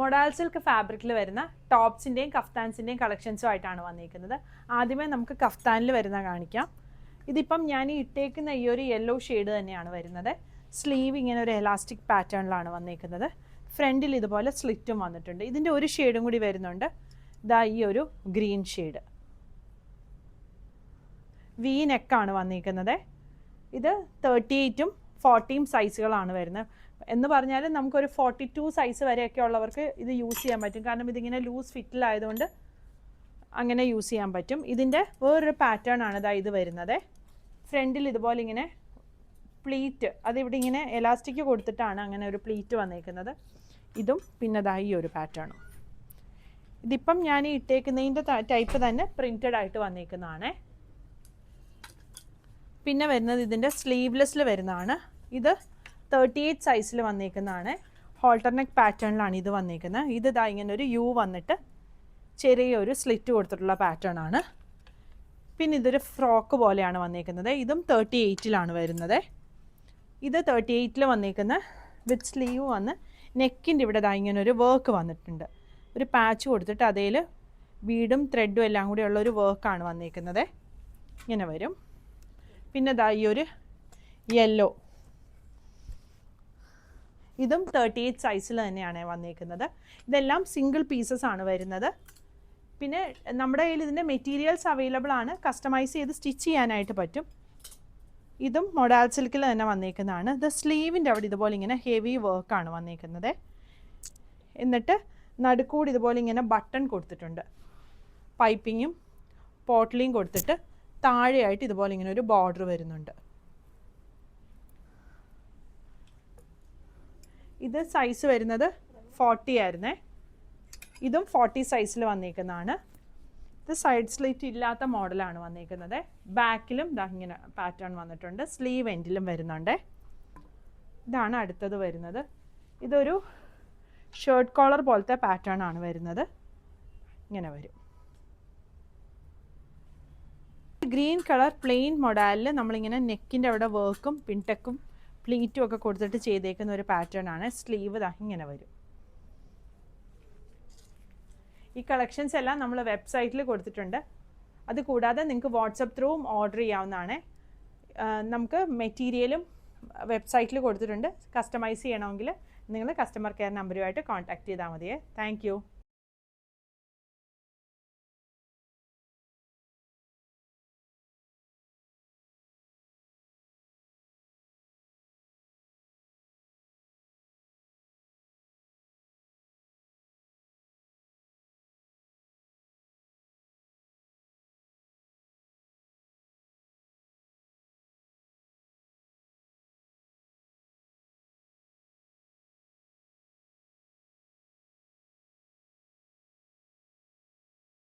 Modal silk ഫാബ്രിക്കിൽ വരുന്ന ടോപ്സിൻ്റെയും കഫ്താൻസിൻ്റെയും കളക്ഷൻസും ആയിട്ടാണ് വന്നിരിക്കുന്നത്. ആദ്യമേ നമുക്ക് കഫ്താനിൽ വരുന്ന കാണിക്കാം. ഇതിപ്പം ഞാൻ ഈ ഇട്ടേക്കുന്ന ഈ ഒരു യെല്ലോ ഷെയ്ഡ് തന്നെയാണ് വരുന്നത്. സ്ലീവ് ഇങ്ങനെ ഒരു എലാസ്റ്റിക് പാറ്റേണിലാണ് വന്നിരിക്കുന്നത്. ഫ്രണ്ടിൽ ഇതുപോലെ സ്ലിറ്റും വന്നിട്ടുണ്ട്. ഇതിൻ്റെ ഒരു ഷെയ്ഡും കൂടി വരുന്നുണ്ട്. ഇതാ ഈ ഒരു ഗ്രീൻ ഷെയ്ഡ്. വി നെക്കാണ് വന്നിരിക്കുന്നത്. ഇത് 38ഉം 40ഉം സൈസുകളാണ് വരുന്നത്. എന്ന് പറഞ്ഞാൽ നമുക്കൊരു 42 സൈസ് വരെയൊക്കെ ഉള്ളവർക്ക് ഇത് യൂസ് ചെയ്യാൻ പറ്റും. കാരണം ഇതിങ്ങനെ ലൂസ് ഫിറ്റിലായതുകൊണ്ട് അങ്ങനെ യൂസ് ചെയ്യാൻ പറ്റും. ഇതിൻ്റെ വേറൊരു പാറ്റേൺ ആണ് ഇതാ ഇത് വരുന്നത്. ഫ്രണ്ടിൽ ഇതുപോലെ ഇങ്ങനെ പ്ലീറ്റ്, അതിവിടെ ഇങ്ങനെ എലാസ്റ്റിക് കൊടുത്തിട്ടാണ് അങ്ങനെ ഒരു പ്ലീറ്റ് വന്നേക്കുന്നത്. ഇതും പിന്നെ ഇതാ ഈ ഒരു പാറ്റേണും. ഇതിപ്പം ഞാൻ ഈ ഇട്ടേക്കുന്നതിൻ്റെ ടൈപ്പ് തന്നെ പ്രിൻറ്റഡ് ആയിട്ട് വന്നേക്കുന്നതാണ്. പിന്നെ വരുന്നത് ഇതിൻ്റെ സ്ലീവ്ലെസ്സിൽ വരുന്നതാണ്. ഇത് 38 സൈസിൽ വന്നേക്കുന്നതാണ്. ഹോൾട്ടർ നെക്ക് പാറ്റേണിലാണ് ഇത് വന്നേക്കുന്നത്. ഇത് ഇതാ ഇങ്ങനെ ഒരു യു വന്നിട്ട് ചെറിയൊരു സ്ലിറ്റ് കൊടുത്തിട്ടുള്ള പാറ്റേൺ ആണ്. പിന്നെ ഇതൊരു ഫ്രോക്ക് പോലെയാണ് വന്നേക്കുന്നത്. ഇതും 38ലാണ് വരുന്നത്. ഇത് 38ൽ വന്നേക്കുന്ന വിത്ത് സ്ലീവ് വന്ന് നെക്കിൻ്റെ ഇവിടെ ഇതാ ഇങ്ങനെ ഒരു വർക്ക് വന്നിട്ടുണ്ട്. ഒരു പാച്ച് കൊടുത്തിട്ട് അതേൽ ബീഡും ത്രെഡും എല്ലാം കൂടി ഉള്ളൊരു വർക്കാണ് വന്നേക്കുന്നത്. ഇങ്ങനെ വരും. പിന്നെ ഇതാ ഈ ഒരു യെല്ലോ, ഇതും 38 സൈസിൽ തന്നെയാണ് വന്നേക്കുന്നത്. ഇതെല്ലാം സിംഗിൾ പീസസ് ആണ് വരുന്നത്. പിന്നെ നമ്മുടെ കയ്യിൽ ഇതിൻ്റെ മെറ്റീരിയൽസ് അവൈലബിൾ ആണ്. കസ്റ്റമൈസ് ചെയ്ത് സ്റ്റിച്ച് ചെയ്യാനായിട്ട് പറ്റും. ഇതും മൊഡാൽ സിൽക്കിൽ തന്നെ വന്നേക്കുന്നതാണ്. ഇത് സ്ലീവിൻ്റെ അവിടെ ഇതുപോലെ ഇങ്ങനെ ഹെവി വർക്കാണ് വന്നേക്കുന്നത്. എന്നിട്ട് നടുക്കൂടി ഇതുപോലെ ഇങ്ങനെ ബട്ടൺ കൊടുത്തിട്ടുണ്ട്. പൈപ്പിങ്ങും പോട്ട്ലിയും കൊടുത്തിട്ട് താഴെയായിട്ട് ഇതുപോലെ ഇങ്ങനെ ഒരു ബോർഡർ വരുന്നുണ്ട്. ഇത് സൈസ് വരുന്നത് 40 ആയിരുന്നേ. ഇതും 40 സൈസിൽ വന്നേക്കുന്നതാണ്. ഇത് സൈഡ് സ്ലിറ്റ് ഇല്ലാത്ത മോഡലാണ് വന്നേക്കുന്നത്. ബാക്കിലും ഇങ്ങനെ പാറ്റേൺ വന്നിട്ടുണ്ട്. സ്ലീവ് എൻഡിലും വരുന്നുണ്ട്. ഇതാണ് അടുത്തത് വരുന്നത്. ഇതൊരു ഷർട്ട് കോളർ പോലത്തെ പാറ്റേൺ ആണ് വരുന്നത്. ഇങ്ങനെ വരും. ഗ്രീൻ കളർ പ്ലെയിൻ മൊഡാലിൽ നമ്മളിങ്ങനെ നെക്കിൻ്റെ അവിടെ വർക്കും പിൻടെക്കും പ്ലീറ്റും ഒക്കെ കൊടുത്തിട്ട് ചെയ്തേക്കുന്ന ഒരു പാറ്റേൺ ആണ്. സ്ലീവ് ഇങ്ങനെ വരും. ഈ കളക്ഷൻസ് എല്ലാം നമ്മൾ വെബ്സൈറ്റിൽ കൊടുത്തിട്ടുണ്ട്. അതുകൂടാതെ നിങ്ങൾക്ക് വാട്സപ്പ് ത്രൂവും ഓർഡർ ചെയ്യാവുന്നതാണ്. നമുക്ക് മെറ്റീരിയലും വെബ്സൈറ്റിൽ കൊടുത്തിട്ടുണ്ട്. കസ്റ്റമൈസ് ചെയ്യണമെങ്കിൽ നിങ്ങൾ കസ്റ്റമർ കെയർ നമ്പറുമായിട്ട് കോൺടാക്റ്റ് ചെയ്താൽ മതിയേ. Thank you.